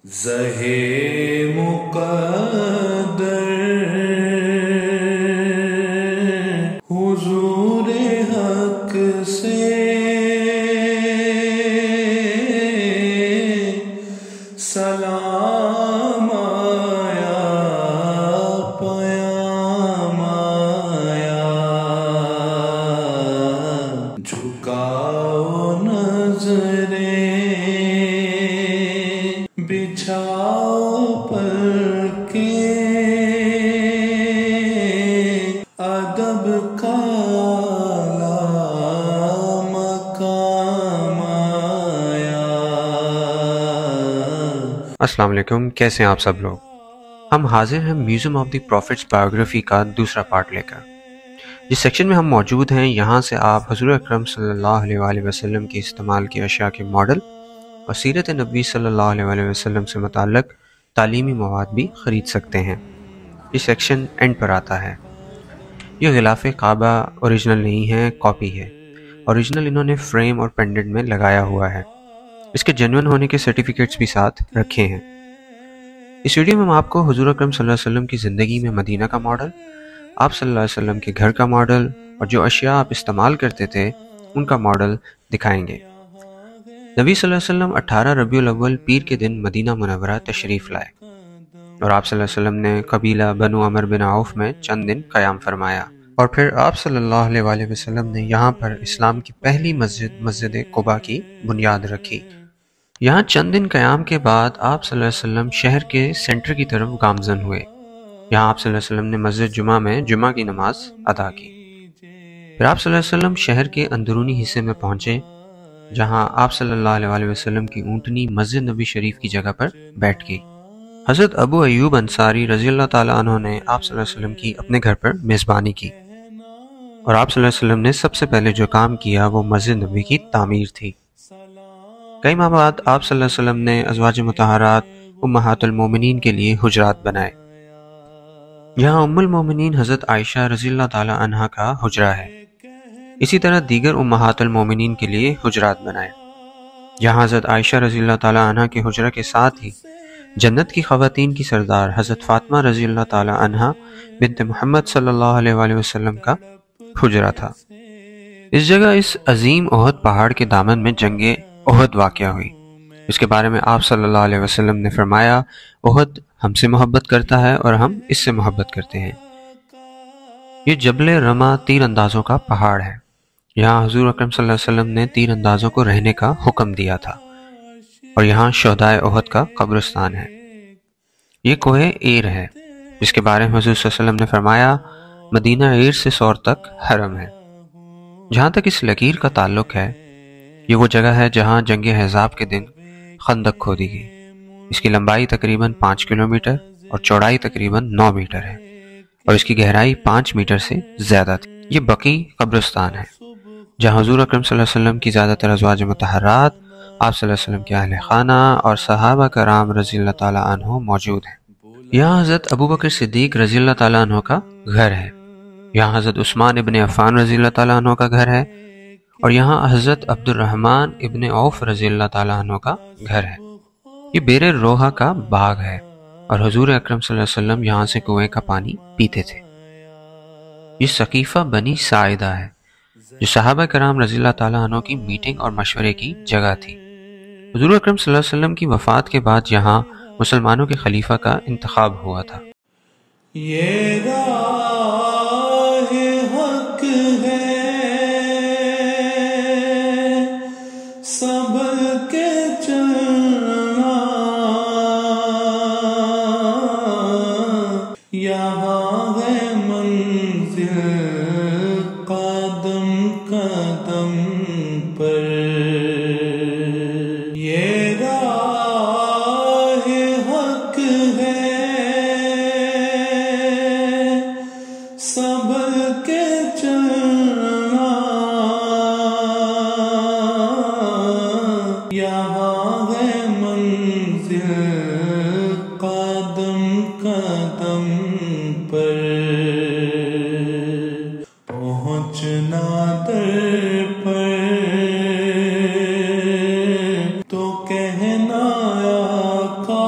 زہے مقدر حضور حق سے سلام آیا، پیام آیا، جھکاؤ نظریں، بچھاؤ پلکیں، ادب کا مقام آیا۔ السلام علیکم، کیسے ہیں آپ سب لوگ؟ ہم حاضر ہیں museum of the prophets biography کا دوسرا پارٹ لے کر۔ جس سیکشن میں ہم موجود ہیں، یہاں سے آپ حضور اکرم صلی اللہ علیہ وآلہ وسلم کی استعمال کی اشیاء کے ماڈل اور سیرت نبی صلی اللہ علیہ وآلہ وسلم سے متعلق تعلیمی مواد بھی خرید سکتے ہیں۔ یہ سیکشن اینڈ پر آتا ہے۔ یہ غلاف کعبہ اوریجنل نہیں ہے، کاپی ہے۔ اوریجنل انہوں نے فریم اور پینڈنٹ میں لگایا ہوا ہے۔ اس کے جینوئن ہونے کے سرٹیفکیٹس بھی ساتھ رکھے ہیں۔ اس ویڈیو میں ہم آپ کو حضور اکرم صلی اللہ علیہ وسلم کی زندگی میں مدینہ کا ماڈل، آپ صلی اللہ علیہ وسلم کے گھر کا ماڈل اور جو اشیاء آپ استعمال کرتے تھے ان کا ماڈل دکھائیں گے۔ نبی صلی اللہ علیہ وسلم 18 ربیع الاول پیر کے دن مدینہ منورہ تشریف لائے اور آپ صلی اللہ علیہ وسلم نے قبیلہ بنو عمر بن عوف میں چند دن قیام فرمایا، اور پھر آپ صلی اللہ علیہ وآلہ وسلم نے یہاں پر اسلام کی پہلی مسجد قباء کی بنیاد رکھی۔ یہاں چند دن قیام کے بعد آپ صلی اللہ علیہ وسلم شہر کے سینٹر کی طرف گامزن ہوئے۔ یہاں آپ صلی اللہ علیہ وسلم نے مسجد جمعہ میں جمعہ کی نماز ادا کی۔ پھر آپ صلی اللہ علیہ وسلم شہر کے اندرونی حصے میں پہنچے، جہاں آپ صلی اللہ علیہ وآلہ وسلم کی اونٹنی مسجد نبی شریف کی جگہ پر بیٹھ گئی۔ حضرت ابو ایوب انصاری رضی اللہ تعالیٰ عنہ نے آپ صلی اللہ علیہ وسلم کی اپنے گھر پر میزبانی کی، اور آپ صلی اللہ علیہ وسلم نے سب سے پہلے جو کام کیا وہ مسجد نبی کی تعمیر تھی۔ کئی ماہ بعد آپ صلی اللہ علیہ وسلم نے ازواج مطہرات امہات المومنین کے لیے حجرات بنائے۔ یہاں ام المومنین حضرت عائشہ رضی اللہ تعالیٰ عنہ کا حجرہ ہے۔ اسی طرح دیگر امہات المومنین کے لیے حجرات بنائے۔ یہاں حضرت عائشہ رضی اللہ تعالیٰ عنہ کے حجرہ کے ساتھ ہی جنت کی خواتین کی سردار حضرت فاطمہ رضی اللہ تعالیٰ عنہ بنت محمد صلی اللہ علیہ وآلہ وسلم کا حجرہ تھا۔ اس جگہ اس عظیم احد پہاڑ کے دامن میں جنگ احد واقع ہوئی۔ اس کے بارے میں آپ صلی اللہ علیہ وسلم نے فرمایا، احد ہم سے محبت کرتا ہے اور ہم اس سے محبت کرتے ہیں۔ یہ جبل رما تیر اندازوں کا پہاڑ ہے۔ یہاں حضور اکرم صلی اللہ علیہ وسلم نے تیر اندازوں کو رہنے کا حکم دیا تھا، اور یہاں شہدائے احد کا قبرستان ہے۔ یہ کوہ ایر ہے، جس کے بارے میں حضور صلی اللہ علیہ وسلم نے فرمایا، مدینہ ایر سے سور تک حرم ہے۔ جہاں تک اس لکیر کا تعلق ہے، یہ وہ جگہ ہے جہاں جنگ احزاب کے دن خندق کھودی گئی۔ اس کی لمبائی تقریباً 5 کلومیٹر اور چوڑائی تقریباً 9 میٹر ہے، اور اس کی گہرائی 5 میٹر سے زیادہ تھی۔ یہ بقیع قبرستان ہے، جہاں حضور اکرم صلی اللہ علیہ وسلم کی زیادہ تر ازواج مطہرات، آپ صلی اللہ علیہ وسلم کے اہل خانہ اور صحابہ کرام رضی اللہ تعالیٰ عنہ موجود ہیں۔ یہاں حضرت ابوبکر صدیق رضی اللہ تعالیٰ عنہ کا گھر ہے۔ یہاں حضرت عثمان ابن عفان رضی اللہ تعالیٰ عنہ کا گھر ہے، اور یہاں حضرت عبد الرحمن ابن عوف رضی اللہ تعالیٰ عنہ کا گھر ہے۔ یہ بیر روحہ کا باغ ہے، اور حضور اکرم صلی اللہ علیہ وسلم یہاں سے کنویں کا پانی پیتے تھے۔ یہ سقیفہ بنی ساعدہ ہے، جو صحابہ کرام رضی اللہ تعالیٰ عنہ کی میٹنگ اور مشورے کی جگہ تھی۔ حضور اکرم صلی اللہ علیہ وسلم کی وفات کے بعد یہاں مسلمانوں کے خلیفہ کا انتخاب ہوا تھا۔ یہ راہ حق ہے، سنبھل کے چلنا، یہاں ہے منزل قدم قدم پر۔ یہ راہ حق ہے، سنبھل کے چلنا، یہاں ہے منزل قدم قدم پر۔ پہنچنا در پر تو کہنا آقا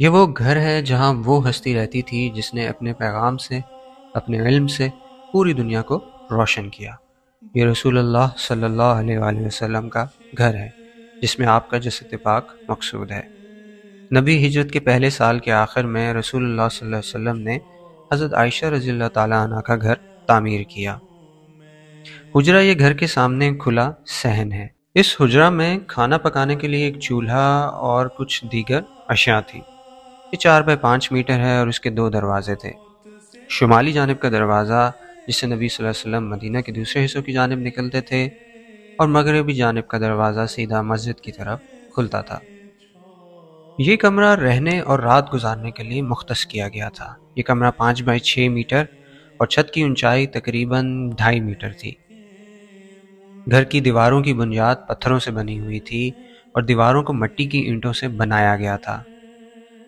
یہ وہ گھر ہے جہاں وہ ہستی رہتی تھی جس نے اپنے پیغام سے، اپنے علم سے پوری دنیا کو روشن کیا۔ یہ رسول اللہ صلی اللہ علیہ وآلہ وسلم کا گھر ہے جس میں آپ کا جسد پاک مقصود ہے۔ نبی ہجرت کے پہلے سال کے آخر میں رسول اللہ صلی اللہ علیہ وسلم نے حضرت عائشہ رضی اللہ تعالیٰ عنہ کا گھر تعمیر کیا۔ حجرہ یہ گھر کے سامنے کھلا صحن ہے۔ اس حجرہ میں کھانا پکانے کے لیے ایک چولہا اور کچھ دیگر اشیاء تھی۔ یہ 4x5 میٹر ہے اور اس کے 2 دروازے تھے۔ شمالی جانب کا دروازہ جس سے نبی صلی اللہ علیہ وسلم مدینہ کے دوسرے حصوں کی جانب نکلتے تھے، اور مغربی جانب کا دروازہ سیدھا مسجد کی طرف کھلتا تھا۔ یہ کمرہ رہنے اور رات گزارنے کے لیے مختص کیا گیا تھا۔ یہ کمرہ 5x6 میٹر اور چھت کی اونچائی تقریباً 2.5 میٹر تھی۔ گھر کی دیواروں کی بنیاد پتھروں سے بنی ہوئی تھی اور دیواروں کو مٹی کی اینٹوں سے بنایا گیا تھا۔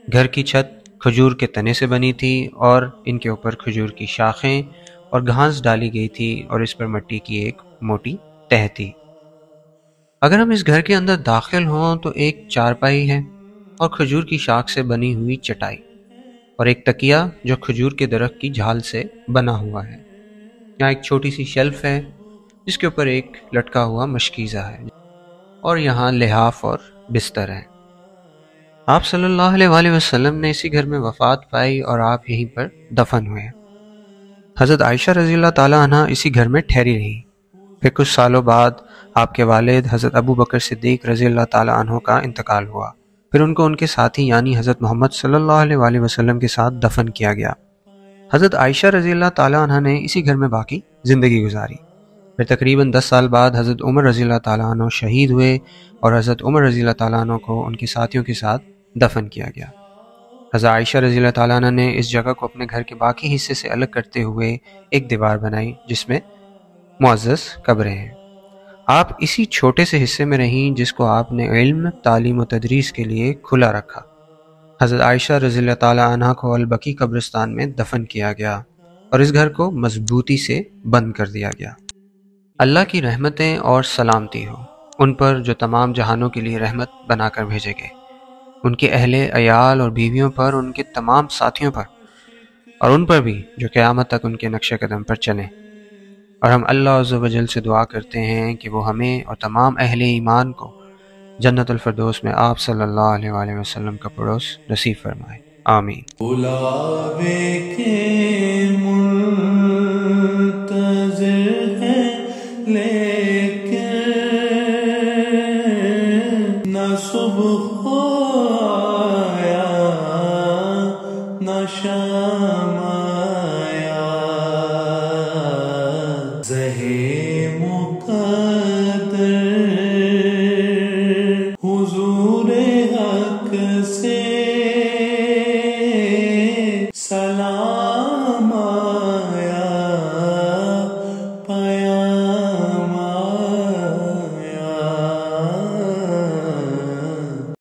گھر کی چھت کھجور کے تنے سے بنی تھی اور ان کے اوپر کھجور کی شاخیں اور گھاس ڈالی گئی تھی اور اس پر مٹی کی ایک موٹی تہ تھی۔ اگر ہم اس گھر کے اندر داخل ہوں تو ایک چارپائی ہے اور کھجور کی شاخ سے بنی ہوئی چٹائی اور ایک تکیہ جو کھجور کے درخت کی جھال سے بنا ہوا ہے۔ یہاں ایک چھوٹی سی شیلف ہے جس کے اوپر ایک لٹکا ہوا مشکیزہ ہے، اور یہاں لحاف اور بستر ہے۔ آپ صلی اللہ علیہ وآلہ وسلم نے اسی گھر میں وفات پائی اور آپ یہیں پر دفن ہوئے۔ حضرت عائشہ رضی اللہ تعالیٰ عنہ اسی گھر میں ٹھہری رہی۔ پھر کچھ سالوں بعد آپ کے والد حضرت ابو بکر صدیق رضی اللہ تعالیٰ عنہ کا انتقال ہوا۔ پھر ان کو ان کے ساتھی یعنی حضرت محمد صلی اللہ علیہ وآلہ وسلم کے ساتھ دفن کیا گیا۔ حضرت عائشہ رضی اللہ تعالیٰ عنہ نے اسی گھر میں باقی زندگی گزاری۔ پھر تقریباً 10 سال بعد حضرت عمر رضی اللہ تعالیٰ عنہ شہید ہوئے اور حضرت عمر رضی اللہ تعالیٰ عنہ کو ان کے ساتھیوں کے ساتھ دفن کیا گیا۔ حضرت عائشہ رضی اللہ تعالیٰ عنہ نے اس جگہ کو اپنے گھر کے باقی حصے سے الگ کرتے ہوئے ایک دیوار بنائی جس میں معزز قبریں ہیں۔ آپ اسی چھوٹے سے حصے میں رہیں جس کو آپ نے علم، تعلیم و تدریس کے لیے کھلا رکھا۔ حضرت عائشہ رضی اللہ تعالیٰ عنہ کو البقیع قبرستان میں دفن کیا گیا اور اس گھر کو مضبوطی سے بند کر دیا گیا۔ اللہ کی رحمتیں اور سلامتی ہو ان پر جو تمام جہانوں کے لیے رحمت بنا کر بھیجے گئے، ان کے اہل عیال اور بیویوں پر، ان کے تمام ساتھیوں پر، اور ان پر بھی جو قیامت تک ان کے نقش قدم پر چلیں۔ اور ہم اللہ عز و جل سے دعا کرتے ہیں کہ وہ ہمیں اور تمام اہل ایمان کو جنت الفردوس میں آپ صلی اللہ علیہ وآلہ وسلم کا پڑوس نصیب فرمائے۔ آمین۔ بلاوے کے